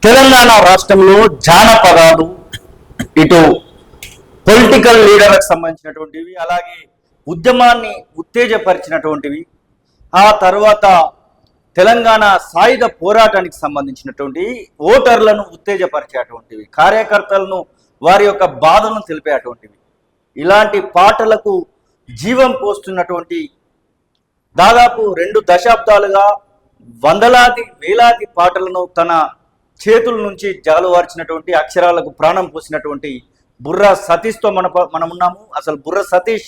తెలంగాణ రాష్ట్రంలో జానపదాలు ఇటు పొలిటికల్ లీడర్లకు సంబంధించినటువంటివి, అలాగే ఉద్యమాన్ని ఉత్తేజపరిచినటువంటివి, ఆ తర్వాత తెలంగాణ సాయుధ పోరాటానికి సంబంధించినటువంటి ఓటర్లను ఉత్తేజపరిచేటువంటివి, కార్యకర్తలను వారి యొక్క బాధలను తెలిపేటువంటివి, ఇలాంటి పాటలకు జీవం పోస్తున్నటువంటి దాదాపు 2 దశాబ్దాలుగా వందలాది వేలాది పాటలను తన చేతుల నుంచి జాలువార్చినటువంటి, అక్షరాలకు ప్రాణం పోసినటువంటి బుర్రా సతీష్తో మనం ఉన్నాము. అసలు బుర్రా సతీష్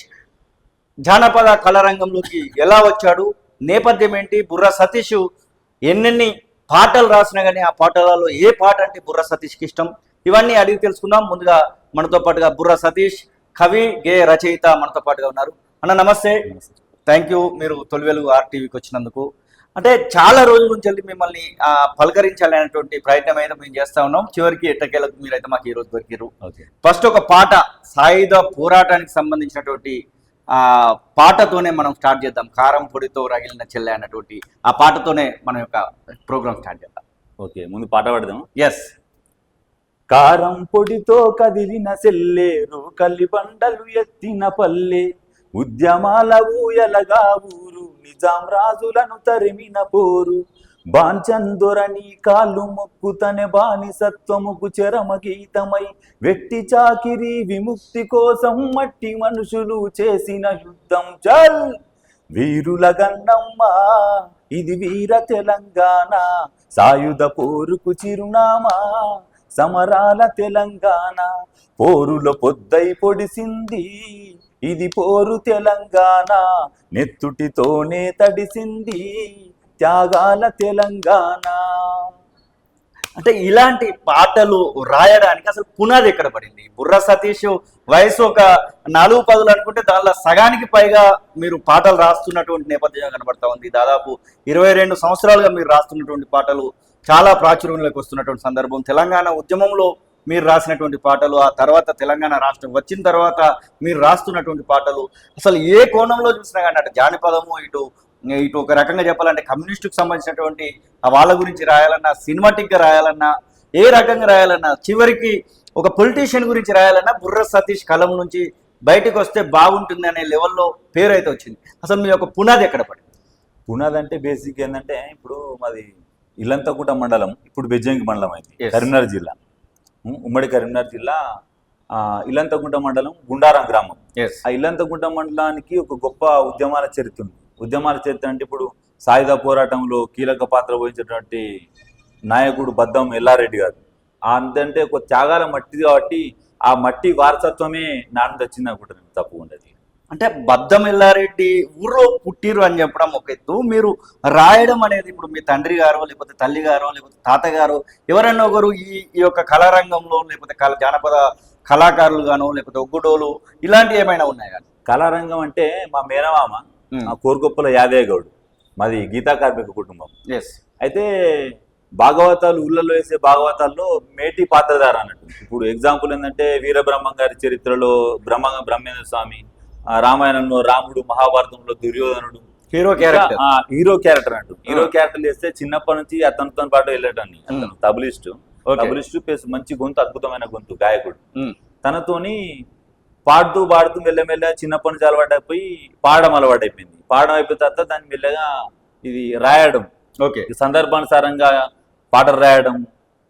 జానపద కళారంగంలోకి ఎలా వచ్చాడు, నేపథ్యం ఏంటి, బుర్రా సతీష్ ఎన్నెన్ని పాటలు రాసినా కానీ ఆ పాటలలో ఏ పాట అంటే బుర్రా సతీష్కి ఇష్టం, ఇవన్నీ అడిగి తెలుసుకుందాం. ముందుగా మనతో పాటుగా బుర్రా సతీష్ కవి, గేయ రచయిత మనతో పాటుగా ఉన్నారు. అన్న నమస్తే, థ్యాంక్ యూ మీరు తొలి వెలుగు ఆర్టీవీకి వచ్చినందుకు. అంటే చాలా రోజుల నుంచి వెళ్ళి మిమ్మల్ని పలకరించాలనేటువంటి ప్రయత్నం అయితే మేము చేస్తా ఉన్నాం. చివరికి ఎట్టకేలకు మీరైతే మాకు ఈ రోజు దొరికారు. ఫస్ట్ ఒక పాట, సాయుధ పోరాటానికి సంబంధించినటువంటి పాటతోనే మనం స్టార్ట్ చేద్దాం. కారం పొడితో రగిలిన చెల్లె అన్నటువంటి ఆ పాటతోనే మన యొక్క ప్రోగ్రామ్ స్టార్ట్ చేద్దాం. ఓకే, ముందు పాట పాడదాం. ఎస్. కారం పొడితో కదిలిన సెల్లేరు, కల్లి బండలు ఎత్తిన పల్లె, ఉద్యమాల ఊయలగా ఊరు, నిజాం రాజులను తరిమిన పోరు, బాంచందొరని కాళ్ళు మొక్కుతనే బానిసత్వముకు చరమ గీతమై, వెట్టి చాకిరి విముక్తి కోసం మట్టి మనుషులు చేసిన యుద్ధం చల్ వీరుల గన్నమ్మ, ఇది వీర తెలంగాణ, సాయుధ పోరుకు చిరునామా సమరాల తెలంగాణ, పోరులో పొద్దై పొడిసింది ఇది పోరు తెలంగాణ, నెత్తుటితోనే తడిసింది త్యాగాల తెలంగాణ. అంటే ఇలాంటి పాటలు రాయడానికి అసలు పునాది ఎక్కడ పడింది? బుర్రా సతీష్ వయసు ఒక 4-10 అనుకుంటే దానిలో సగానికి పైగా మీరు పాటలు రాస్తున్నటువంటి నేపథ్యం కనబడతా ఉంది. దాదాపు 22 సంవత్సరాలుగా మీరు రాస్తున్నటువంటి పాటలు చాలా ప్రాచుర్యంలోకి వస్తున్నటువంటి సందర్భం. తెలంగాణ ఉద్యమంలో మీరు రాసినటువంటి పాటలు, ఆ తర్వాత తెలంగాణ రాష్ట్రం వచ్చిన తర్వాత మీరు రాస్తున్నటువంటి పాటలు, అసలు ఏ కోణంలో చూసినా కానీ అటు జానపదము, ఇటు ఒక రకంగా చెప్పాలంటే కమ్యూనిస్టుకు సంబంధించినటువంటి వాళ్ళ గురించి రాయాలన్నా, సినిమాటిక్గా రాయాలన్నా, ఏ రకంగా రాయాలన్నా, చివరికి ఒక పొలిటీషియన్ గురించి రాయాలన్నా బుర్రా సతీష్ కలం నుంచి బయటకు వస్తే బాగుంటుంది అనే లెవెల్లో పేరు అయితే వచ్చింది. అసలు మీ యొక్క పునాది ఎక్కడ పడింది? పునాది అంటే బేసిక్ ఏంటంటే, ఇప్పుడు మాది ఇల్లంతకుంట మండలం, ఇప్పుడు బెజ్జంకి మండలం అయింది, కరీంనగర్ జిల్లా, ఉమ్మడి కరీంనగర్ జిల్లా ఇల్లంతకుంట మండలం, గుండారం గ్రామం. ఆ ఇల్లంతకుంట మండలానికి ఒక గొప్ప ఉద్యమాల చరిత్ర ఉంది. ఉద్యమాల చరిత్ర అంటే ఇప్పుడు సాయుధ పోరాటంలో కీలక పాత్ర వహించినటువంటి నాయకుడు బద్దం ఎల్లారెడ్డి గారు. అంతంటే ఒక త్యాగాల మట్టి కాబట్టి ఆ మట్టి వారసత్వమే నాన్న తెచ్చింది అనుకుంటాను, తప్పు ఉండదు. అంటే బద్దం ఎల్లారెడ్డి ఊర్లో పుట్టిరు అని చెప్పడం ఒక ఎత్తు, మీరు రాయడం అనేది ఇప్పుడు మీ తండ్రి గారో లేకపోతే తల్లి గారో లేకపోతే తాతగారో ఎవరైనా ఒకరు ఈ యొక్క కళారంగంలో లేకపోతే జానపద కళాకారులు గాను లేకపోతే ఒగ్గుడోలు ఇలాంటివి ఏమైనా ఉన్నాయి కానీ? కళారంగం అంటే మా మేనమామ కోరుగొప్పల యాదయ్య గౌడ్, మాది గీతా కార్మిక కుటుంబం. అయితే భాగవతాలు ఊళ్ళలో వేసే భాగవతాల్లో మేటి పాత్రధార అన్నట్టు. ఇప్పుడు ఎగ్జాంపుల్ ఏంటంటే వీరబ్రహ్మం గారి చరిత్రలో బ్రహ్మేంద్ర స్వామి, రామాయణంలో రాముడు, మహాభారతంలో దుర్యోధనుడు హీరో క్యారెక్టర్ అంటూ. హీరో క్యారెక్టర్ చేస్తే చిన్నప్పటి నుంచి అతనితో పాటు వెళ్ళటాన్ని, అతను తబలిస్టు ప్లస్ మంచి గొంతు, అద్భుతమైన గొంతు గాయకుడు. తనతోని పాడుతూ మెల్లమెల్ల చిన్నప్పటి నుంచి అలవాటైపోయి పాడడం అలవాటైపోయింది. పాడడం అయిపోయిన తర్వాత దాన్ని మెల్లగా ఇది రాయడం, సందర్భానుసారంగా పాటలు రాయడం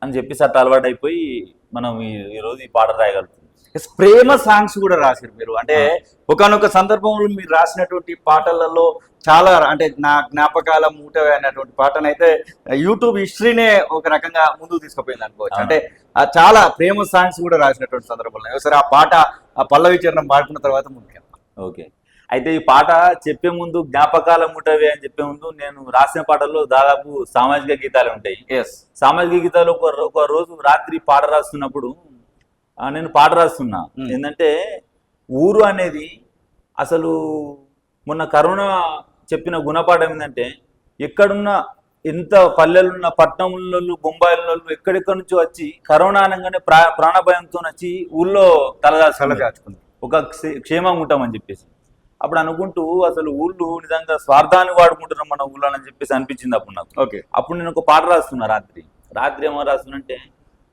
అని చెప్పేసి అట్లా అలవాటైపోయి మనం ఈరోజు ఈ పాటలు రాయగలుగుతాం. ప్రేమ సాంగ్స్ కూడా రాశారు మీరు. అంటే ఒకనొక సందర్భంలో మీరు రాసినటువంటి పాటలలో చాలా, అంటే నా జ్ఞాపకాల మూట అనేటువంటి పాటనైతే యూట్యూబ్ హిస్టరీనే ఒక రకంగా ముందుకు తీసుకుపోయింది అనుకోవచ్చు. అంటే చాలా ప్రేమ సాంగ్స్ కూడా రాసినటువంటి సందర్భంలో ఒకసారి ఆ పాట ఆ పల్లవి చరణం పాడుకున్న తర్వాత ముందుకు. ఓకే, అయితే ఈ పాట చెప్పే ముందు, జ్ఞాపకాల మూటవే అని చెప్పే ముందు, నేను రాసిన పాటల్లో దాదాపు సామాజిక గీతాలు ఉంటాయి. సామాజిక గీతాలు ఒక రోజు రాత్రి పాట రాస్తున్నప్పుడు నేను పాట రాస్తున్నా. ఏంటంటే ఊరు అనేది అసలు మొన్న కరోనా చెప్పిన గుణపాఠం ఏంటంటే, ఎక్కడున్న ఎంత పల్లెలున్న పట్టణంలో బొంబాయిలో ఎక్కడెక్కడి నుంచి వచ్చి కరోనా అనగానే ప్రాణభయంతో వచ్చి ఊళ్ళో తలదాచుకుంది, ఒక క్షేమంగా ఉంటామని చెప్పేసి. అప్పుడు అనుకుంటూ అసలు ఊళ్ళు నిజంగా స్వార్థాన్ని వాడుకుంటున్నాం మన ఊళ్ళో అని చెప్పేసి అనిపించింది అప్పుడు నాకు. అప్పుడు నేను ఒక పాట రాస్తున్నా రాత్రి. రాత్రి ఏమో రాస్తున్నంటే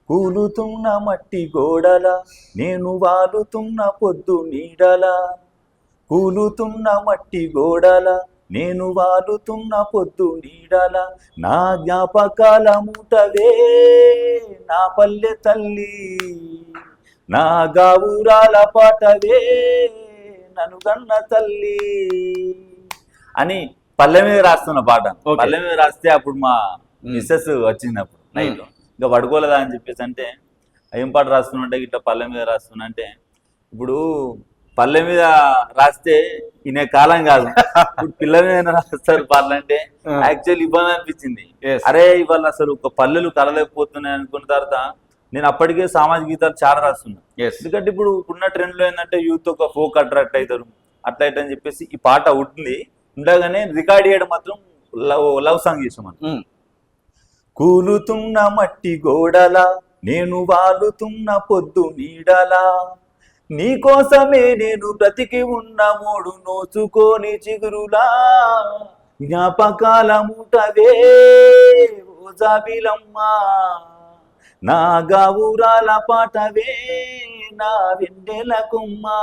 కూలుతున్న మట్టి గోడల నేను వాలుతున్న పొద్దు నీడల, కూలుతున్న మట్టి గోడల నేను వాలుతున్న పొద్దు నీడల, నా జ్ఞాపకాల మూటవే నా పల్లె తల్లి, నా గావురాల పాటవే నన్ను గన్న తల్లి అని పల్లె మీద రాస్తున్న పాట. పల్లె మీద రాస్తే అప్పుడు మా మిస్సెస్ వచ్చింది అప్పుడు నైట్, ఇంకా పడుకోలేదా అని చెప్పేసి అంటే ఏం పాట రాస్తున్నట్టే ఇట్లా పల్లె మీద రాస్తున్నా అంటే, ఇప్పుడు పల్లె మీద రాస్తే ఇనే కాలం కాదు, ఇప్పుడు పిల్ల మీద రాస్తారు పాటలు అంటే యాక్చువల్ ఇబ్బంది అనిపించింది. అరే ఇవాళ అసలు ఒక పల్లెలు కలలేకపోతున్నాయి అనుకున్న తర్వాత నేను అప్పటికే సామాజిక గీతాలు చాలా రాస్తున్నా. ఎందుకంటే ఇప్పుడు ఉన్న ట్రెండ్ లో ఏంటంటే యూత్ ఒక ఫోక్ అట్రాక్ట్ అవుతారు, అట్లా ఇట్లా అని చెప్పేసి ఈ పాట ఉంటుంది. ఉండగానే రికార్డ్ చేయడం మాత్రం లవ్ సాంగ్ చేసాం. కూలుతున్న మట్టి గోడల నేను వాలుతున్న పొద్దు నీడలా, నీకోసమే నేను బ్రతికి ఉన్న మూడు నోచుకోని చిగురులా, జ్ఞాపకాల మూటవే ఓ జాబిలమ్మా, నా గావురాల పాటవే నా వెన్నెల కుమ్మా,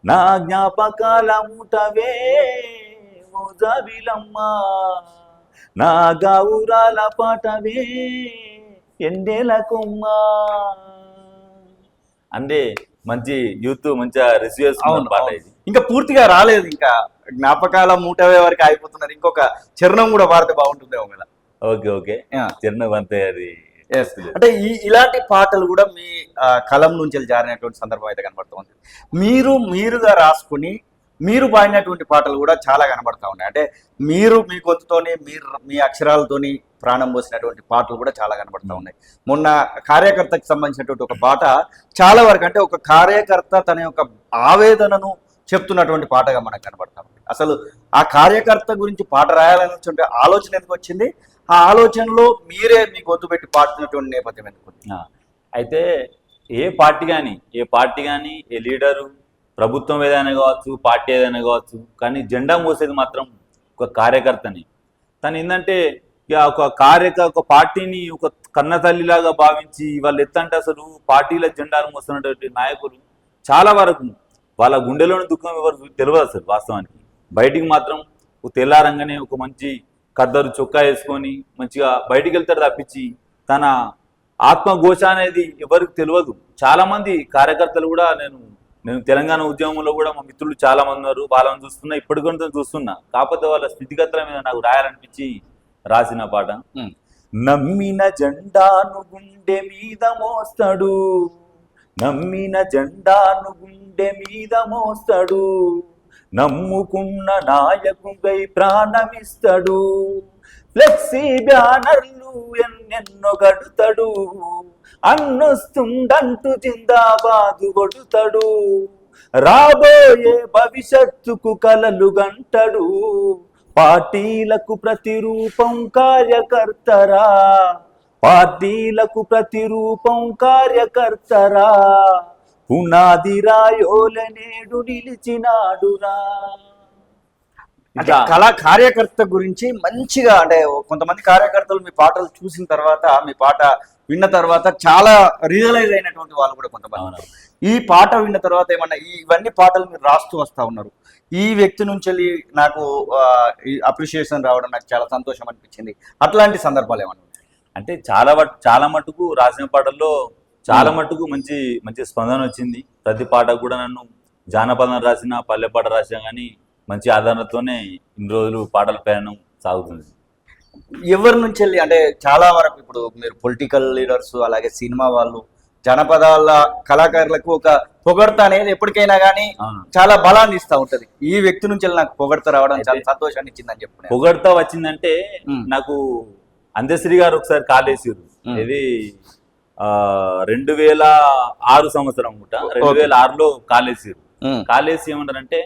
నా జ్ఞాపకాల మూటవే ఓ జాబిలమ్మా, నా గావురాల పాటవే ఎండేల కుమ్మా అంటే మంచి యూత్ మంచిగా రిసీవ్ చేసుకున్న పాట ఇది. ఇంకా పూర్తిగా రాలేదు, ఇంకా జ్ఞాపకాల మూటవే వరకు అయిపోతున్నారు. ఇంకొక చరణం కూడా పాడితే బాగుంటుందేమో కదా. ఓకే ఓకే చరణం అంతే అది. అంటే ఇలాంటి పాటలు కూడా మీ కలం నుంచి జారినటువంటి సందర్భం అయితే కనబడుతుంది. మీరుగా రాసుకుని మీరు పాడినటువంటి పాటలు కూడా చాలా కనబడతా ఉన్నాయి. అంటే మీరు మీ గొంతుతోని మీ అక్షరాలతోని ప్రాణం పోసినటువంటి పాటలు కూడా చాలా కనబడతా ఉన్నాయి. మొన్న కార్యకర్తకు సంబంధించినటువంటి ఒక పాట చాలా వరకు అంటే ఒక కార్యకర్త తన యొక్క ఆవేదనను చెప్తున్నటువంటి పాటగా మనకు కనబడతా ఉంది. అసలు ఆ కార్యకర్త గురించి పాట రాయాలనే ఆలోచన ఎందుకు వచ్చింది? ఆ ఆలోచనలో మీరే మీ గొంతు పెట్టి పాడుతున్నటువంటి నేపథ్యం ఎందుకు? అయితే ఏ పార్టీ కానీ ఏ లీడరు, ప్రభుత్వం ఏదైనా కావచ్చు, పార్టీ ఏదైనా కావచ్చు, కానీ జెండా మోసేది మాత్రం ఒక కార్యకర్తని. తను ఏంటంటే ఒక పార్టీని ఒక కన్న తల్లిలాగా భావించి వాళ్ళు ఎత్తంటే అసలు పార్టీల జెండాలు మోస్తున్నటువంటి నాయకులు చాలా వరకు వాళ్ళ గుండెలోని దుఃఖం ఎవరు తెలియదు అసలు వాస్తవానికి. బయటికి మాత్రం తెల్లారంగానే ఒక మంచి కద్దరు చొక్కా వేసుకొని మంచిగా బయటికి వెళ్తారు తప్పించి తన ఆత్మఘోష అనేది ఎవరికి తెలియదు. చాలా మంది కార్యకర్తలు కూడా నేను తెలంగాణ ఉద్యమంలో కూడా మా మిత్రులు చాలా మంది ఉన్నారు, వాళ్ళని చూస్తున్నా, ఇప్పటి కూడా చూస్తున్నా. కాకపోతే వాళ్ళ స్థితిగతుల మీద నాకు రాయాలనిపించి రాసిన పాట. నమ్మిన జెండాను గుండె మీద మోస్తాడు, నమ్మిన జెండాను గుండె మీద మోస్తాడు, నమ్ముకున్న నాయకుడై ప్రాణమిస్తాడు, ఫ్లెక్సీ బ్యానర్లు ఎన్నెన్నో గడుతాడు, అన్నొస్తుండంటూ జిందాబాదు కొడుతాడు, రాబోయే భవిష్యత్తుకు కలలు గంటడు, పార్టీలకు ప్రతిరూపం కార్యకర్తరా, పార్టీలకు ప్రతిరూపం కార్యకర్తరా, పునాది రాయోల నేడు నిలిచినాడురా. కార్యకర్త గురించి మంచిగా అంటే కొంతమంది కార్యకర్తలు మీ పాటలు చూసిన తర్వాత, మీ పాట విన్న తర్వాత చాలా రియలైజ్ అయినటువంటి వాళ్ళు కూడా కొంతమంది. ఈ పాట విన్న తర్వాత ఏమన్నా ఇవన్నీ పాటలు మీరు రాస్తూ వస్తా ఉన్నారు, ఈ వ్యక్తి నుంచి వెళ్ళి నాకు అప్రిషియేషన్ రావడం నాకు చాలా సంతోషం అనిపించింది, అట్లాంటి సందర్భాలు ఏమన్నా? అంటే చాలా మటుకు రాసిన పాటల్లో చాలా మటుకు మంచి మంచి స్పందన వచ్చింది. ప్రతి పాట కూడా నన్ను జానపదం రాసిన, పల్లె పాట రాసినా కానీ మంచి ఆదరణతోనే ఇన్ని రోజులు పాటల ప్రయాణం సాగుతుంది. ఎవరి నుంచి వెళ్ళి అంటే చాలా వరకు ఇప్పుడు మీరు పొలిటికల్ లీడర్స్, అలాగే సినిమా వాళ్ళు, జనపదాల కళాకారులకు ఒక పొగడ్త అనేది ఎప్పటికైనా కానీ చాలా బలాన్ని ఇస్తా ఉంటది. ఈ వ్యక్తి నుంచి నాకు పొగడ్త రావడం చాలా సంతోషాన్ని ఇచ్చిందని చెప్పి. పొగడ్త వచ్చిందంటే నాకు అందశ్రీ గారు ఒకసారి కాల్ వేసారు, ఇది 2006 సంవత్సరం అనుకుంట, 2006లో కాల్ వేసారు. కాల్ వేసి ఏమంటారంటే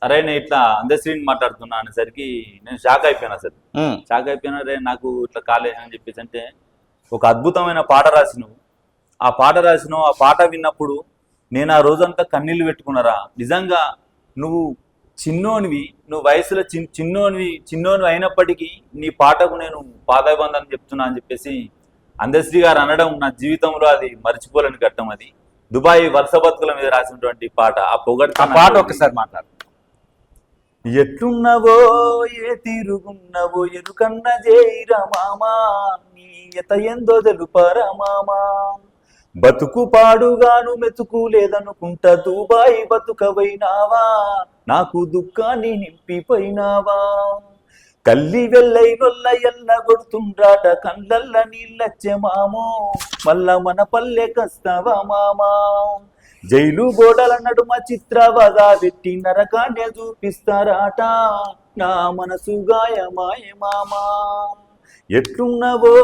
అరే నేను ఇట్లా అందశ్రీని మాట్లాడుతున్నా అనేసరికి నేను షాక్ అయిపోయినా. అసలు షాక్ అయిపోయినా, అరే నాకు ఇట్లా కాల్ వేసి అని చెప్పేసి అంటే ఒక అద్భుతమైన పాట రాసినావు, ఆ పాట విన్నప్పుడు నేను ఆ రోజంతా కన్నీళ్లు పెట్టుకున్నారా, నిజంగా నువ్వు చిన్నోనివి, నువ్వు వయసులో చిన్నోనివి అయినప్పటికీ నీ పాటకు నేను పాదాబంధం చెప్తున్నా అని చెప్పేసి అందశ్రీ గారు అనడం నా జీవితంలో అది మర్చిపోలేని ఘట్టం. అది దుబాయ్ వలస బతుకుల మీద రాసినటువంటి పాట. ఆ పాట ఒకసారి మాట్లాడు. ఎట్లున్నవో ఏ తీరుగున్నవో ఎరుకన్న జైరా మామా, నీ ఎత ఎందో తెలుపరా మామా, బతుకు పాడుగాను మెతుకు లేదనుకుంటా దుబాయ్ బతుకవైనావా, నాకు దుఃఖాన్ని నింపిపోయినావా, కల్లి వెల్లై నొల్ల ఎల్ల కొడుతుండ్రాట కళ్ళల్ల నీళ్ళచ్చే మామో, మళ్ళా మన పల్లె కస్తావా మామా, జైలు గోడల నడుమ చిత్రవద పెట్టి నరకాన్నే చూపిస్తారాట, నా మనసు గాయమాయ మామా, ఎట్లున్నవో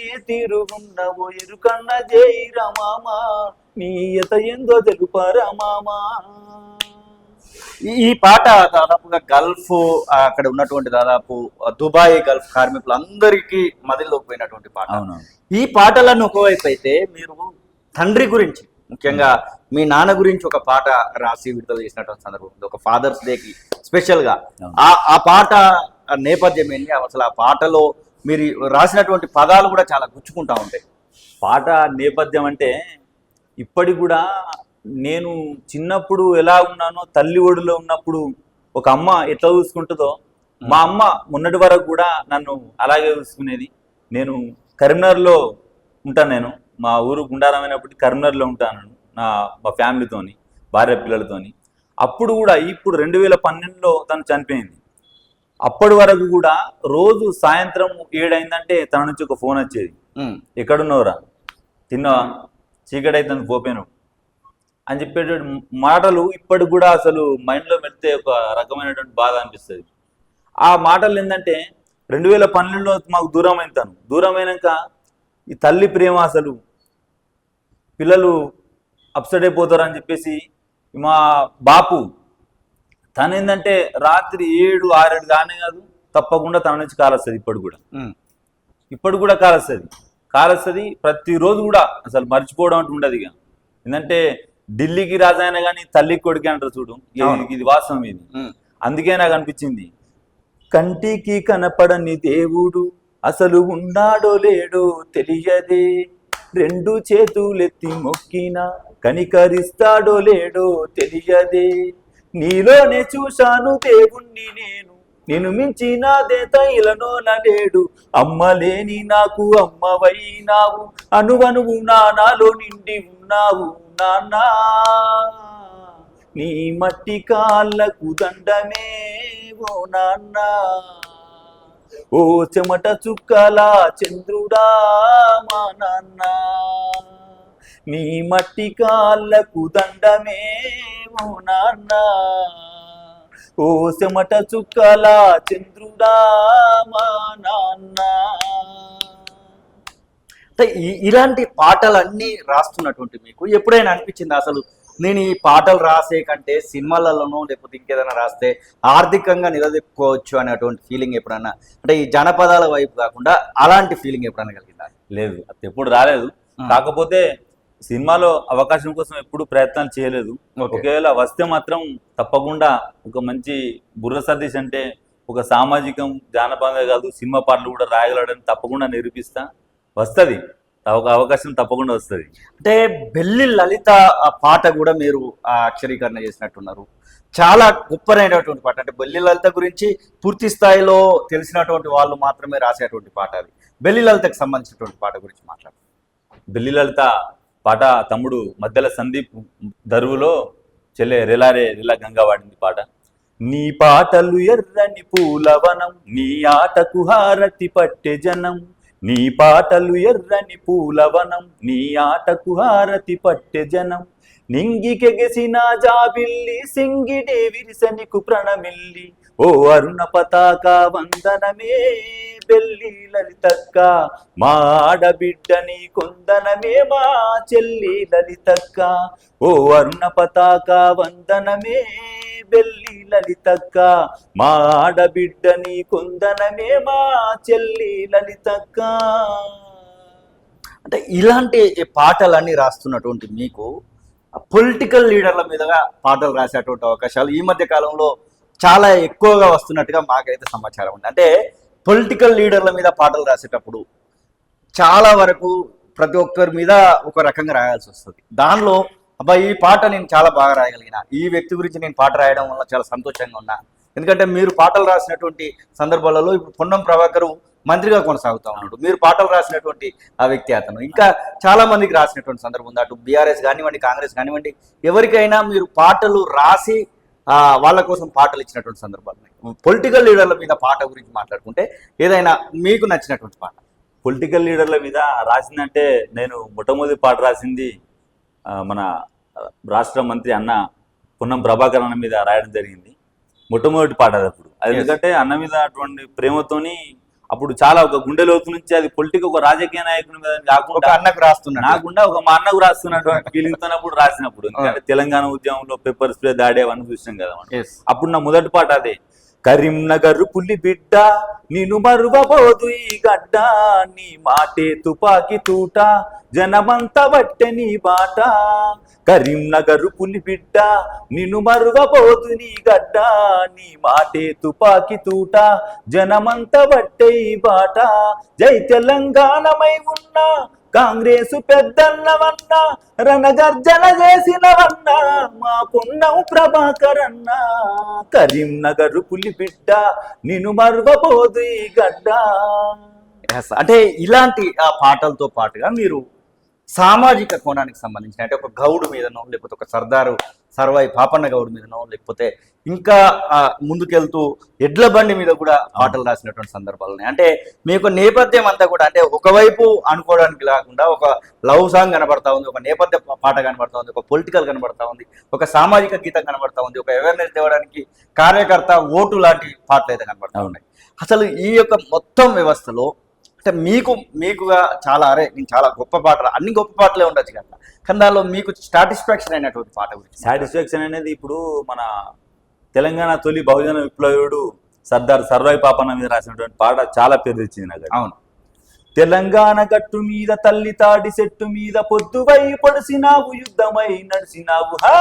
ఏ తీరుగున్నవో ఎరుకన్న జైరా మామా, నీ ఎత ఎందో తెలుపరా మామా. ఈ పాట దాదాపుగా గల్ఫ్ అక్కడ ఉన్నటువంటి దాదాపు దుబాయ్ గల్ఫ్ కార్మికులు అందరికీ మదిలోకి పోయినటువంటి పాట. ఈ పాటలను ఒకవైపు అయితే మీరు తండ్రి గురించి, ముఖ్యంగా మీ నాన్న గురించి ఒక పాట రాసి విడుదల చేసినటువంటి సందర్భం ఉంది, ఒక ఫాదర్స్ డేకి స్పెషల్ గా. ఆ పాట నేపథ్యం ఏంటి, అసలు ఆ పాటలో మీరు రాసినటువంటి పదాలు కూడా చాలా గుచ్చుకుంటా ఉంటాయి. పాట నేపథ్యం అంటే ఇప్పటికి కూడా నేను చిన్నప్పుడు ఎలా ఉన్నానో, తల్లి ఒడిలో ఉన్నప్పుడు ఒక అమ్మ ఎట్లా చూసుకుంటుందో, మా అమ్మ మొన్నటి వరకు కూడా నన్ను అలాగే చూసుకునేది. నేను కరీంనగర్లో ఉంటాను, నేను మా ఊరు గుండారమైనప్పటికీ కరీంనగర్లో ఉంటాను మా ఫ్యామిలీతోని, భార్య పిల్లలతోని. అప్పుడు కూడా ఇప్పుడు 2012లో తను చనిపోయింది. అప్పటి వరకు కూడా రోజు సాయంత్రం 7 అయిందంటే తన నుంచి ఒక ఫోన్ వచ్చేది, ఎక్కడున్నావురా, తిన్నావా, చీకటి అయితే పోపోయాను అని చెప్పేట మాటలు ఇప్పటికి కూడా అసలు మైండ్లో పెడితే ఒక రకమైనటువంటి బాధ అనిపిస్తుంది. ఆ మాటలు ఏంటంటే 2012లో మాకు దూరం అవుతాను, దూరం అయినాక ఈ తల్లి ప్రేమ, అసలు పిల్లలు అప్సెట్ అయిపోతారు అని చెప్పేసి మా బాపు తను ఏంటంటే రాత్రి 7, 6 కానీ కాదు తప్పకుండా తన నుంచి కాలొస్తుంది. ఇప్పుడు కూడా కాలొస్తుంది ప్రతిరోజు కూడా, అసలు మర్చిపోవడం అంటూ ఉండదు. ఇక ఏంటంటే ఢిల్లీకి రాజైనా కానీ తల్లికి కొడుకు అంటారు చూడు, ఇది వాస్తవం. ఇది అందుకే నాకు అనిపించింది, కంటికి కనపడని దేవుడు అసలు ఉన్నాడో లేడో తెలియదే, 2 చేతులెత్తి మొక్కినా కనికరిస్తాడో లేడో తెలియదే, నీలోనే చూశాను దేవుణ్ణి నేను మించినాదే తైలనోల లేడు, అమ్మలేని నాకు అమ్మవైనావు, అనువనువు నాలో నిండి ఉన్నావు నాన్నా, నీ మట్టి కాళ్ళకు దండమే ఓ నాన్న, ఓ చెమట చుక్కలా చంద్రుడా మా నాన్న, నీ మట్టి కాళ్ళకు దండమే ఓ నాన్న, ఓ చెమట చుక్కలా చంద్రుడా మా నాన్న. ఇలాంటి పాటలన్నీ రాస్తున్నటువంటి మీకు ఎప్పుడైనా అనిపించింది అసలు నేను ఈ పాటలు రాసే కంటే సినిమాలలోనో లేకపోతే ఇంకేదైనా రాస్తే ఆర్థికంగా నిలదొక్కుకోవచ్చు అనేటువంటి ఫీలింగ్ ఎప్పుడన్నా, అంటే ఈ జనపదాల వైపు కాకుండా అలాంటి ఫీలింగ్ ఎప్పుడైనా కలిగిందా? లేదు, అది ఎప్పుడు రాలేదు. కాకపోతే సినిమాలో అవకాశం కోసం ఎప్పుడు ప్రయత్నాలు చేయలేదు. ఒకవేళ వస్తే మాత్రం తప్పకుండా ఒక మంచి బుర్ర సతీష్ అంటే ఒక సామాజికం జానపదంగా కాదు సినిమా పాటలు కూడా రాయగలడని తప్పకుండా నిరూపిస్తా. వస్తుంది అవకాశం, తప్పకుండా వస్తుంది. అంటే బెల్లి లలిత పాట కూడా మీరు అక్షరీకరణ చేసినట్టున్నారు, చాలా గొప్పనైనటువంటి పాట. అంటే బెల్లి లలిత గురించి పూర్తి స్థాయిలో తెలిసినటువంటి వాళ్ళు మాత్రమే రాసేటువంటి పాట అది. బెల్లి లలితకు సంబంధించినటువంటి పాట గురించి మాట్లాడు. బెల్లి లలిత పాట తమ్ముడు మధ్యల సందీప్ దరువులో చెల్లె రెలారే రెలా గంగా వాడింది పాట. నీ పాటలు ఎర్రని పూలవనం, నీ ఆటకు హారతి పట్టె జనం, నీ పాటలు ఎర్రని పూలవనం, నీ ఆటకు హారతి పట్టె జనం, నింగికెగసిన జాబిల్లి సింగిడే విరిసనికు ప్రణమిల్లి, ఓ అరుణ పతాక వందనమే బెల్లి లలితక్క, మా ఆడబిడ్డని కొందనమే మా చెల్లి లలితక్క, ఓ అరుణ పతాక వందనమే బెల్లి లలితక్క, మా ఆడబిడ్డని కొందనమే మా చెల్లి లలితక్క. అంటే ఇలాంటి పాటలన్నీ రాస్తున్నటువంటి మీకు పొలిటికల్ లీడర్ల మీదుగా పాటలు రాసేటువంటి అవకాశాలు ఈ మధ్య కాలంలో చాలా ఎక్కువగా వస్తున్నట్టుగా మాకైతే సమాచారం ఉంది. అంటే పొలిటికల్ లీడర్ల మీద పాటలు రాసేటప్పుడు చాలా వరకు ప్రతి ఒక్కరి మీద ఒక రకంగా రాయాల్సి వస్తుంది. దానిలో అబ్బా ఈ పాట నేను చాలా బాగా రాయగలిగిన, ఈ వ్యక్తి గురించి నేను పాట రాయడం వల్ల చాలా సంతోషంగా ఉన్నా. ఎందుకంటే మీరు పాటలు రాసినటువంటి సందర్భాలలో ఇప్పుడు పొన్నం ప్రభాకర్ మంత్రిగా కొనసాగుతూ ఉన్నాడు, మీరు పాటలు రాసినటువంటి ఆ వ్యక్తి అతను. ఇంకా చాలా మందికి రాసినటువంటి సందర్భం ఉంది. అటు బీఆర్ఎస్ కానివ్వండి, కాంగ్రెస్ కానివ్వండి, ఎవరికైనా మీరు పాటలు రాసి వాళ్ళ కోసం పాటలు ఇచ్చినటువంటి సందర్భాలు ఉన్నాయి. పొలిటికల్ లీడర్ల మీద పాట గురించి మాట్లాడుకుంటే ఏదైనా మీకు నచ్చినటువంటి పాట? పొలిటికల్ లీడర్ల మీద రాసిందంటే నేను మొట్టమొదటి పాట రాసింది మన రాష్ట్ర మంత్రి అన్న పొన్నం ప్రభాకర్ అన్న మీద రాయడం జరిగింది. మొట్టమొదటి పాట అది. అప్పుడు అది ఎందుకంటే అన్న మీద అటువంటి ప్రేమతోని అప్పుడు చాలా ఒక గుండె లోతు నుంచి అది పొలిటికల్ ఒక రాజకీయ నాయకుని మీద కాకుండా అన్నకు రాస్తున్నా నాకుండా ఒక మా అన్నకు రాస్తున్నటువంటి ఫీలింగ్ తో రాసినప్పుడు, ఎందుకంటే తెలంగాణ ఉద్యమంలో పెప్పర్ స్ప్రే దాడి అవన్నీ చూసాం కదా. అప్పుడు నా మొదటి పాట అదే. కరీంనగర్ పులి బిడ్డ నిన్ను మరువబోదు ఈ గడ్డ, నీ మాటే తుపాకి తూట జనమంతా బట్టె నీ బాట. కరీంనగర్ పులి బిడ్డ నిన్ను మరువబోదు నీ గడ్డ, నీ మాటే తుపాకి తూట జనమంతా బట్టె ఈ బాట. జై తెలంగాణమై ఉన్నా కాంగ్రెసు పెద్దన్నవన్న, రణగర్జన చేసినవన్న మా పొన్నం ప్రభాకర్ అన్న. కరీంనగర్ పులి బిడ్డ నిన్ను మరువబోదు ఈ గడ్డ. అంటే ఇలాంటి ఆ పాటలతో పాటుగా మీరు సామాజిక కోణానికి సంబంధించిన, అంటే ఒక గౌడు మీదనో, లేకపోతే ఒక సర్దారు సర్వాయి పాపన్న గౌడు మీదనో, లేకపోతే ఇంకా ముందుకెళ్తూ ఎడ్ల బండి మీద కూడా పాటలు రాసినటువంటి సందర్భాలు ఉన్నాయి. అంటే మీకు నేపథ్యం అంతా కూడా అంటే ఒకవైపు అనుకోవడానికి కాకుండా ఒక లవ్ సాంగ్ కనబడతా ఉంది, ఒక నేపథ్య పాట కనబడతా ఉంది, ఒక పొలిటికల్ కనబడతా ఉంది, ఒక సామాజిక గీతం కనబడతా ఉంది, ఒక అవేర్నెస్ తేవడానికి కార్యకర్త ఓటు లాంటి పాటలు అయితే కనబడతా ఉన్నాయి. అసలు ఈ యొక్క మొత్తం వ్యవస్థలో అంటే మీకుగా చాలా అరే నేను చాలా గొప్ప పాట, అన్ని గొప్ప పాటలే ఉండొచ్చు కదా, కానీ దానిలో మీకు సాటిస్ఫాక్షన్ అయినటువంటి పాట గురించి? సాటిస్ఫాక్షన్ అనేది ఇప్పుడు మన తెలంగాణ తొలి బహుజన విప్లవుడు సర్దార్ సర్వాయి పాపన్న మీద రాసినటువంటి పాట చాలా పేరు తెచ్చింది నాకు. అవును. తెలంగాణ గట్టు మీద తల్లి తాడి చెట్టు మీద పొద్దువై పొడిసినావు, యుద్ధమై నడిచినావు హా,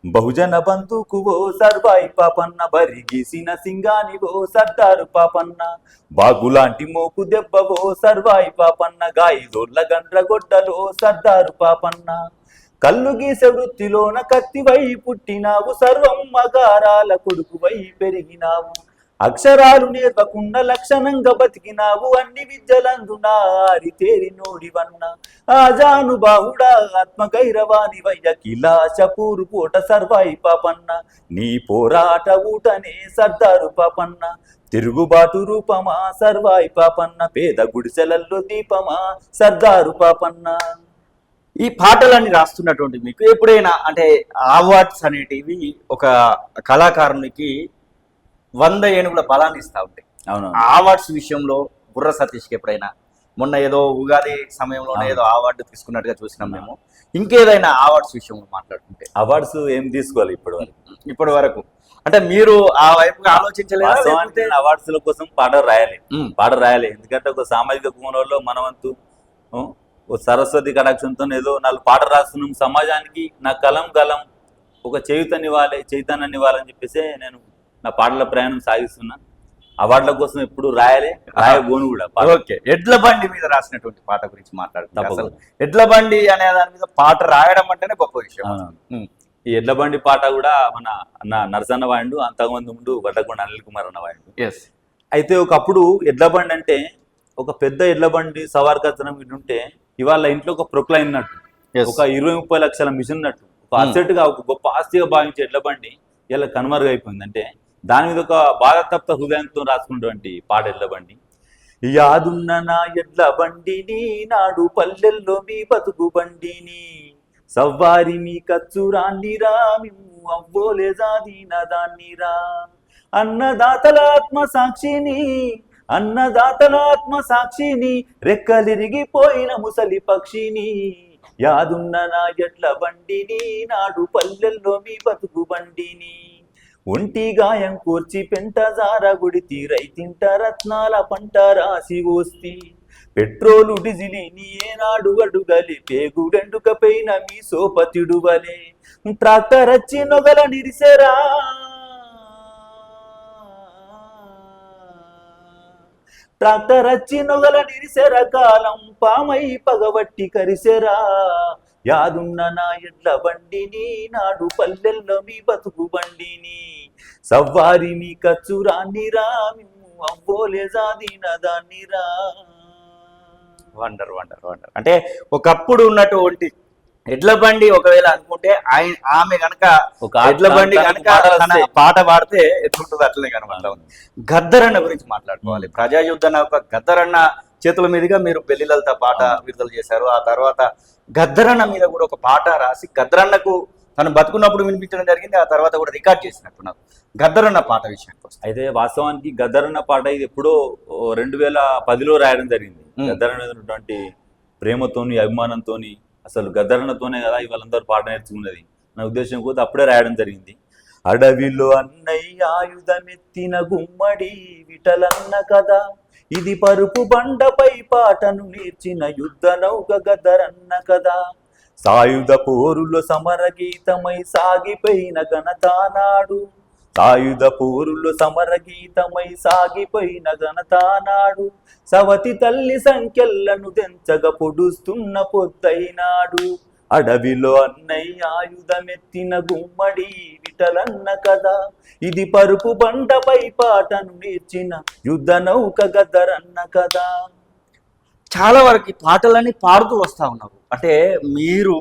బహుజన బంధుకువో సర్వాయి పాపన్న, బరిగీసిన సింగానివో సర్దారు పాపన్న, బాగులాంటి మోకు దెబ్బవో సర్వాయి పాపన్న, గాయదోళ్ల గండ్ర గొడ్డలో సర్దారు పాపన్న, కళ్ళు గీసే వృత్తిలోన కత్తివై పుట్టినావు, సర్వం మగారాల కొడుకువై పెరిగినావు, అక్షరాలు నేర్పకుండా లక్షణంగా బతికినావు, అన్ని విద్యలందునా ఆరితేరి నోడివన్న, ఆజానుబాహుడా ఆత్మగైరవాని వయ్య కిలాశ పూరు పూట సర్వాయి పాపన్న, నీ పోరాట ఊటనే సర్దారు పాపన్న, తిరుగుబాటు రూపమా సర్వాయి పాపన్న, పేద గుడిసెలల్లో దీపమా సర్దారు పాపన్న. ఈ పాటలన్నీ రాస్తున్నటువంటి మీకు ఎప్పుడైనా అంటే అవార్డ్స్ అనేటివి ఒక కళాకారునికి 100 ఏనుగుల బలాన్ని ఇస్తా ఉంటాయి. అవును. అవార్డ్స్ విషయంలో బుర్ర సతీష్కి ఎప్పుడైనా, మొన్న ఏదో ఉగాది సమయంలోనే ఏదో అవార్డు తీసుకున్నట్టుగా చూసినాం మేము, ఇంకేదైనా అవార్డ్స్ విషయంలో మాట్లాడుకుంటే? అవార్డ్స్ ఏం తీసుకోవాలి ఇప్పటి వరకు అంటే మీరు ఆ వైపుగా ఆలోచించలేదు? అవార్డ్స్ కోసం పాట రాయాలి, ఎందుకంటే ఒక సామాజిక కోణంలో మనవంతు ఓ సరస్వతి కటాక్షంతో ఏదో 4 పాట రాస్తున్నాం సమాజానికి, నా కలం ఒక చైతన్యాన్ని ఇవ్వాలని చెప్పేసి నేను నా పాటల ప్రయాణం సాగిస్తున్నా. అవార్డుల కోసం ఎప్పుడు రాయబోను కూడా. ఓకే, ఎడ్ల బండి మీద రాసినటువంటి పాట గురించి మాట్లాడుతున్నాం. ఎడ్ల బండి అనే దాని మీద పాట రాయడం అంటేనే గొప్ప విషయం. ఈ ఎడ్ల బండి పాట కూడా మన నరసన్న వాయిండు, అంతకుమంది ముందు వడ్డకొండ అనిల్ కుమార్ అన్న వాయిండు. అయితే ఒకప్పుడు ఎడ్ల బండి అంటే ఒక పెద్ద ఎడ్ల బండి సవార్ కథనం ఉంటే ఇవాళ ఇంట్లో ఒక ప్రొక్లైన్ ఉన్నట్టు, ఒక 20-30 లక్షల మిషన్ ఉన్నట్టు, ఒక అసెట్ గా, ఒక గొప్ప ఆస్తిగా భావించే ఎడ్ల బండి ఇలా కనుమరుగైపోయింది. అంటే దాని మీద ఒక బాధతప్త హృదయంతో రాసుకున్నటువంటి పాట ఎడ్ల బండి. యాదున్న నా ఎడ్ల బండిని, నాడు పల్లెల్లో మీ బతుకు బండిని, సవ్వారి మీ కచ్చురాన్నిరా, మిమ్ము అవ్వోలే జాదీన దాన్నిరా, అన్నదాతల ఆత్మ సాక్షిని రెక్కలిరిగిపోయిన ముసలి పక్షిని, యాదున్న నా ఎడ్ల బండిని, నాడు పల్లెల్లో మీ బతుకు బండిని, ఒంటి గాయం కూర్చి పెంట జారగుడితి, రైతింట రత్నాల పంట రాసి వస్తి, పెట్రోలు డిజిలిని ఏనాడు అడుగలి, పేగుడెండుకపోయిన మీ సోపతిడు వలే, ట్రాక్టర్ వచ్చి నొగల నిరిసెరా, ట్రాక్టర్ వచ్చి నొగల నిరిసెర కాలం పామై పగబట్టి కరిసెరా యాదున్న నా ఎడ్ల బండిని నాడు పల్లెల్లో మీ బతుకు బండిని సవ్వారి మీ కచ్చురాన్నిరా మేము అవ్వోలే జాదిన దాన్నిరా. Wonder wonder wonder. అంటే ఒకప్పుడు ఉన్నటువంటి ఎడ్ల బండి ఒకవేళ అనుకుంటే ఆమె గనక ఒక ఎడ్ల బండి గనక తన పాట పాడితే ఎట్లుంటుంది అట్లనే కనబడతా ఉంది. గద్దరన్న గురించి మాట్లాడుకోవాలి. ప్రజాయుద్ధన ఒక గద్దరన్న చేతుల మీదుగా మీరు పెళ్లిలతో పాట విడుదల చేశారు. ఆ తర్వాత గద్దరన్న మీద కూడా ఒక పాట రాసి గద్దరన్నకు తను బతుకున్నప్పుడు వినిపించడం జరిగింది. ఆ తర్వాత కూడా రికార్డ్ చేసినట్టున్నారు. గద్దరన్న పాట విషయానికి వస్తే అయితే వాస్తవానికి గద్దరన్న పాట ఇది ఎప్పుడో 2010లో రాయడం జరిగింది. గద్దరన్న మీద ఉన్నటువంటి ప్రేమతోని అభిమానంతోని అసలు గద్దరన్నతోనే కదా ఇవాళందరూ పాట నేర్చుకున్నది నా ఉద్దేశం కొద్ది అప్పుడే రాయడం జరిగింది. అడవిలో అన్నయ్య ఆయుధమెత్తిన గుమ్మడి విటలన్న కదా ఇది పరుపు బండపై పాటను నేర్చిన యుద్ధ నౌక గద్దరన్న కదా సాయుధ పోరులో సమర గీతమై సాగిపోయిన ఘనతానాడు సాయుధ పోరులో సమర గీతమై సాగిపోయిన ఘనతానాడు సవతి తల్లి సంఖ్యలను తెంచగ పొడుస్తున్న పొద్దైనాడు అడవిలో అన్నయ్య ఆయుధమెత్తిన గుమ్మడి విటలన్న కదా ఇది పరుపు బండపై పాటను నేర్చిన యుద్ధ నౌక గద్దరన్న కదా. చాలా వరకు పాటలన్నీ పాడుతూ వస్తా ఉన్నారు. అంటే మీరు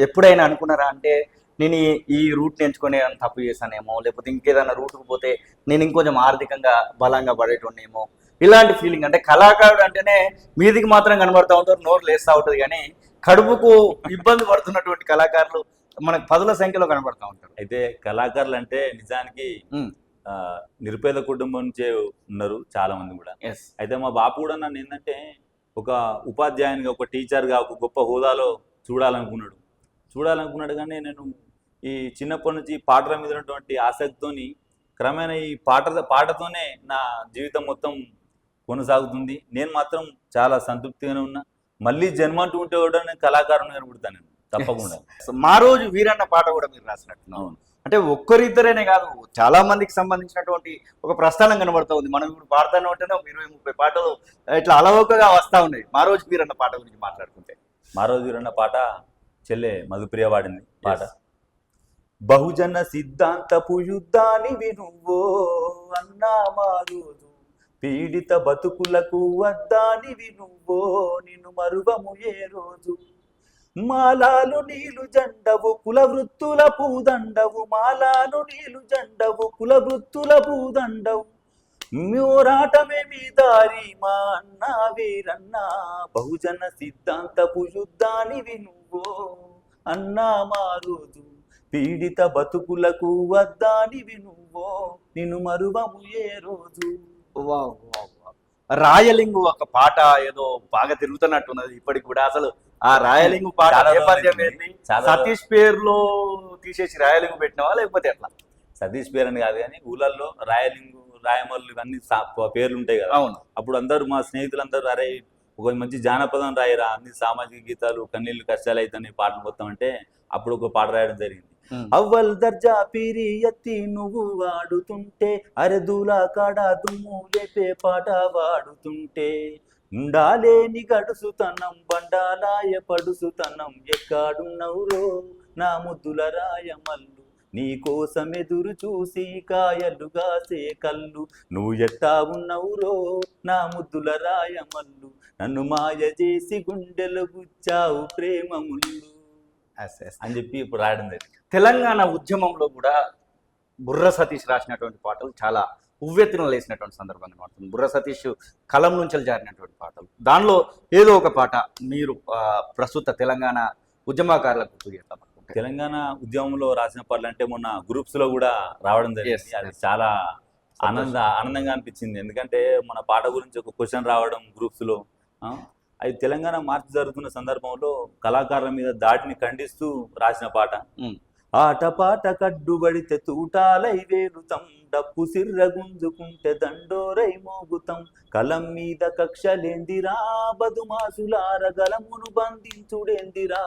ఎప్పుడైనా అనుకున్నారా అంటే నేను ఈ రూట్ ఎంచుకొని ఏమైనా తప్పు చేశానేమో, లేకపోతే ఇంకేదైనా రూట్కు పోతే నేను ఇంకొంచెం ఆర్థికంగా బలంగా పడేటోనేమో, ఇలాంటి ఫీలింగ్? అంటే కళాకారుడు అంటేనే మీదికి మాత్రం కనబడతా ఉంటారు, నోరు లేస్తూ ఉంటుంది, కానీ కడుపుకు ఇబ్బంది పడుతున్నటువంటి కళాకారులు మనకు పదుల సంఖ్యలో కనబడతా ఉంటారు. అయితే కళాకారులు అంటే నిజానికి నిరుపేద కుటుంబం నుంచే ఉన్నారు చాలా మంది కూడా. అయితే మా బాపు కూడా నన్ను ఏంటంటే ఒక ఉపాధ్యాయునిగా, ఒక టీచర్గా, ఒక గొప్ప హోదాలో చూడాలనుకున్నాడు కానీ నేను ఈ చిన్నప్పటి నుంచి పాటల మీద ఉన్నటువంటి ఆసక్తితోని క్రమేణా ఈ పాటతోనే నా జీవితం మొత్తం కొనసాగుతుంది. నేను మాత్రం చాలా సంతృప్తిగానే ఉన్నా. మళ్ళీ జన్మ అంటూ ఉంటే కూడా నేను కళాకారుని కనబడతాను నేను తప్పకుండా. మా రోజు వీరన్న పాట కూడా మీరు రాసినట్టు. అంటే ఒక్కరిద్దరేనే కాదు, చాలా మందికి సంబంధించినటువంటి ఒక ప్రస్థానం కనబడుతూ ఉంది. మనం ఇప్పుడు పాడుతూనే ఉంటేనే ఒక 20-30 పాటలు ఇట్లా అలవోకగా వస్తూ ఉన్నాయి. మా రోజు వీరన్న పాట గురించి మాట్లాడుకుంటే, మా రోజు వీరన్న పాట చెల్లె మధుప్రియ వాడింది పాట. బహుజన సిద్ధాంతపు యుద్ధానివి నువ్వో అన్నా మా రోజు పీడిత బతుకులకు వద్దానివి నువ్వో నిన్ను మరువము ఏ రోజు మాలాలు నీలు జండవు కుల వృత్తుల పూదండవు మాలాలు నీలు జండవు కుల వృత్తుల పూదండవు మ్యూరాటమే మీ దారి మా అన్నా వీరన్నా బహుజన సిద్ధాంతపు యుద్ధానివి నువ్వో అన్నా మా రోజు పీడిత బతుకులకు వద్దానివి నువ్వో నిన్ను మరువము ఏ రోజు. రాయలింగు ఒక పాట ఏదో బాగా తిరుగుతున్నట్టున్నది ఇప్పటికి కూడా. అసలు ఆ రాయలింగు పాట నేపథ్యం ఏంటి? సతీష్ పేరులో తీసేసి రాయలింగు పెట్టినావా లేకపోతే ఎట్లా? సతీష్ పేరు అని కాదు కానీ ఊళ్ళల్లో రాయలింగు, రాయమల్లు ఇవన్నీ పేర్లు ఉంటాయి కదా. అవును. అప్పుడు అందరూ మా స్నేహితులందరూ అరే ఒక మంచి జానపదం రాయరా, అన్ని సామాజిక గీతాలు, కన్నీళ్లు కష్టాలు అవుతాయి పాటలు మొత్తం అంటే అప్పుడు ఒక పాట రాయడం జరిగింది. అవ్వల్ దర్జా పీరి ఎత్తి నువ్వు వాడుతుంటే అరెదులా కాడ దుమ్ము లేపే పాట వాడుతుంటే ఉండాలేని గడుసుతనం బండాలాయ పడుసుతనం ఎక్కడున్నవురో నా ముద్దుల రాయమల్లు నీ కోసం ఎదురు చూసి కాయలుగాసే కళ్ళు నువ్వు ఎట్టా ఉన్నవురో నా ముద్దుల రాయమల్లు నన్ను మాయ చేసి గుండెలు గుచ్చావు ప్రేమ ముళ్ళు అని చెప్పి ఇప్పుడు రాయడం జరిగింది. తెలంగాణ ఉద్యమంలో కూడా బుర్ర సతీష్ రాసినటువంటి పాటలు చాలా ఉవ్వెత్తున లేసినటువంటి సందర్భం కనబడుతుంది. బుర్ర సతీష్ కలం నుంచి జారినటువంటి పాటలు, దానిలో ఏదో ఒక పాట మీరు ప్రస్తుత తెలంగాణ ఉద్యమకారులకు గుర్తు చేద్దాం. తెలంగాణ ఉద్యమంలో రాసిన పాటలు అంటే మొన్న గ్రూప్స్ లో కూడా రావడం జరిగింది. అది చాలా ఆనందంగా అనిపించింది. ఎందుకంటే మన పాట గురించి ఒక క్వశ్చన్ రావడం గ్రూప్స్ లో, అది తెలంగాణ మార్చి జరుగుతున్న సందర్భంలో కళాకారుల మీద దాడిని ఖండిస్తూ రాసిన పాట. ఆటపాట కడ్డుబడితే తూటాలై వేలుతాం డప్పు సిర్ర గుంజుకుంటే దండోరై మోగుతాం కలం మీద కక్షలేందిరా బదుమాసులార గలమును బంధించుడేందిరా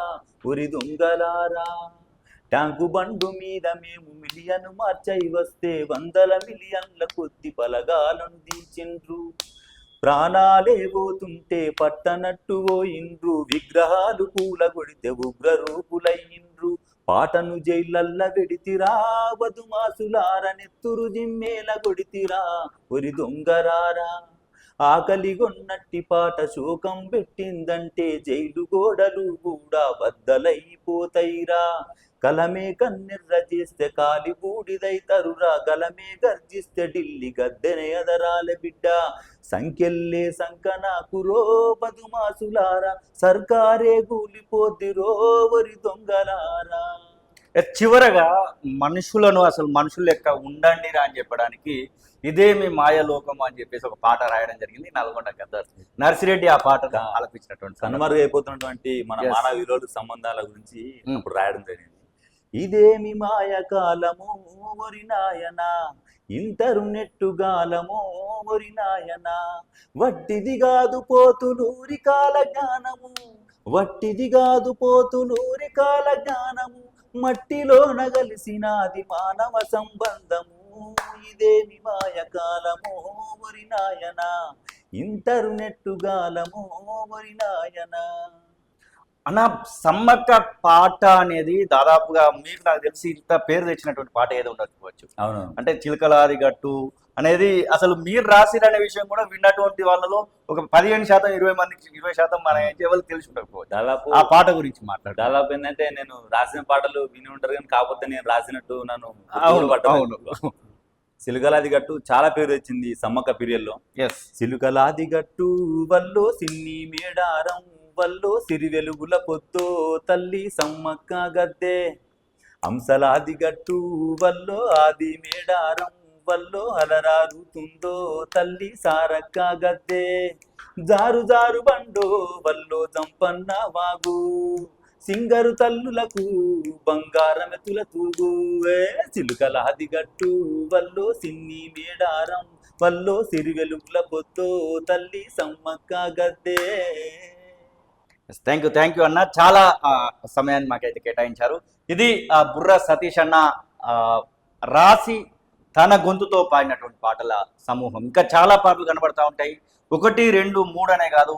ఉరి దొంగలారా ట్యాంకు బండు మీద మేము మిలియన్ మార్చై వస్తే 100 మిలియన్ల కొద్ది బలగాలను దించిండ్రు ప్రాణాలే పోతుంటే పట్టనట్టు పోయిండ్రు, విగ్రహాలు కూలగొడితే ఉగ్ర రూపులయ్యిండ్రు. పాటను జైలల్ల వెడితిరా, బదుమాసులార నెత్తురు జిమ్మేల కొడితిరా, ఒరి దొంగరారా. ఆకలిగొన్నట్టి పాట శోకం పెట్టిందంటే జైలు గోడలు కూడా బద్దలైపోతైరా. కలమే కన్నెర్ర చేస్తే కాలి బూడిదైతరురా, గలమే గర్జిస్తే ఢిల్లీ గద్దెనే ఎదరాల బిడ్డ. సంఖ్యల్లే సంకనాకురో బదుమాసులారా, సర్కారే కూలిపోద్దిరో వరి దొంగలారా. చివరగా మనుషులను అసలు మనుషుల లెక్క ఉండండిరా అని చెప్పడానికి ఇదేమి మాయలోకం అని చెప్పేసి ఒక పాట రాయడం జరిగింది నల్గొండ గద్దర్ నర్సిరెడ్డి ఆ పాట ఆలపించినటువంటి కనుమరుగైపోతున్నటువంటి మన Yes. మానవ విలువల సంబంధాల గురించి Hmm. అప్పుడు రాయడం జరిగింది. ఇదేమి మాయ కాలమో ఒరి నాయనా, ఇంటరు నెట్టుగాలమో ఒరి నాయనా, వట్టిది కాదు పోతులూరి కాల జ్ఞానము, వట్టిది కాదు పోతులూరి కాల జ్ఞానము, మట్టిలో నగలిసినాది మానవ సంబంధము. ఇదేమి మాయ కాలమో ఒరి నాయనా, ఇంటరు నెట్టుగాలమో ఒరి నాయనా. అన్న సమ్మక్క పాట అనేది దాదాపుగా మీకు నాకు తెలిసి ఇంత పేరు తెచ్చినటువంటి పాట ఏదో ఉండకపోవచ్చు. అవును, అంటే చిలకలాది గట్టు అనేది అసలు మీరు రాసిరనే విషయం కూడా విన్నటువంటి వాళ్ళలో ఒక 15% 20% మన ఎవరికి తెలిసి ఉండకపోవచ్చు. దాదాపు ఆ పాట గురించి మాట్లాడు. దాదాపు ఏంటంటే నేను రాసిన పాటలు విని ఉంటారు కానీ కాకపోతే నేను రాసినట్టు నన్ను అవును, పట్టలేదు. సిలుకలాది గట్టు చాలా పేరు తెచ్చింది సమ్మక్క పీరియడ్ లో. ఎస్ సిలుకలాది గట్టు వల్లో సిన్ని మేడారం, వల్లో సిరి వెలుగుల పొద్దో తల్లి సమ్మక్క గద్దె. అంశలాది గట్టు వల్లో ఆది మేడారం, వల్లో అలరారుతుందో తల్లి సారక్క గద్దె. జారు జారు బండో వల్లో జంపన్న వాగు, సింగరు తల్లులకు బంగారమెతుల తూగు. చిలుకలాది గట్టు వల్లో సిన్ని మేడారం, వల్లో సిరి వెలుగుల పొద్దో తల్లి సమ్మక్క గద్దె. థ్యాంక్ యూ అన్న, చాలా సమయాన్ని మాకైతే కేటాయించారు. ఇది బుర్ర సతీష్ అన్న రాసి తన గొంతుతో పాడినటువంటి పాటల సమూహం. ఇంకా చాలా పాటలు కనబడతా ఉంటాయి. 1, 2, 3 అనే కాదు,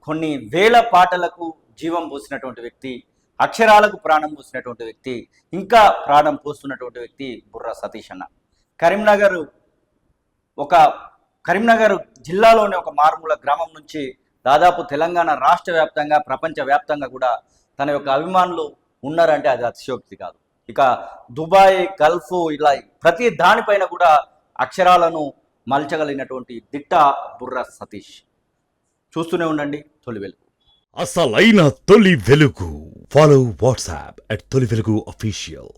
కొన్ని వేల పాటలకు జీవం పోసినటువంటి వ్యక్తి, అక్షరాలకు ప్రాణం పోసినటువంటి వ్యక్తి, ఇంకా ప్రాణం పోస్తున్నటువంటి వ్యక్తి బుర్ర సతీష్ అన్న. కరీంనగర్ జిల్లాలోని ఒక మారుమూల గ్రామం నుంచి దాదాపు తెలంగాణ రాష్ట్ర వ్యాప్తంగా ప్రపంచ వ్యాప్తంగా కూడా తన యొక్క అభిమానులు ఉన్నారంటే అది అతిశయోక్తి కాదు. ఇక దుబాయ్, గల్ఫ్, ఇలా ప్రతి దానిపైన కూడా అక్షరాలను మలచగలిగినటువంటి దిట్ట బుర్ర సతీష్. చూస్తూనే ఉండండి తొలి వెలుగు. అసలైన తొలి వెలుగు. ఫాలో వాట్సాప్ @తొలి వెలుగు official.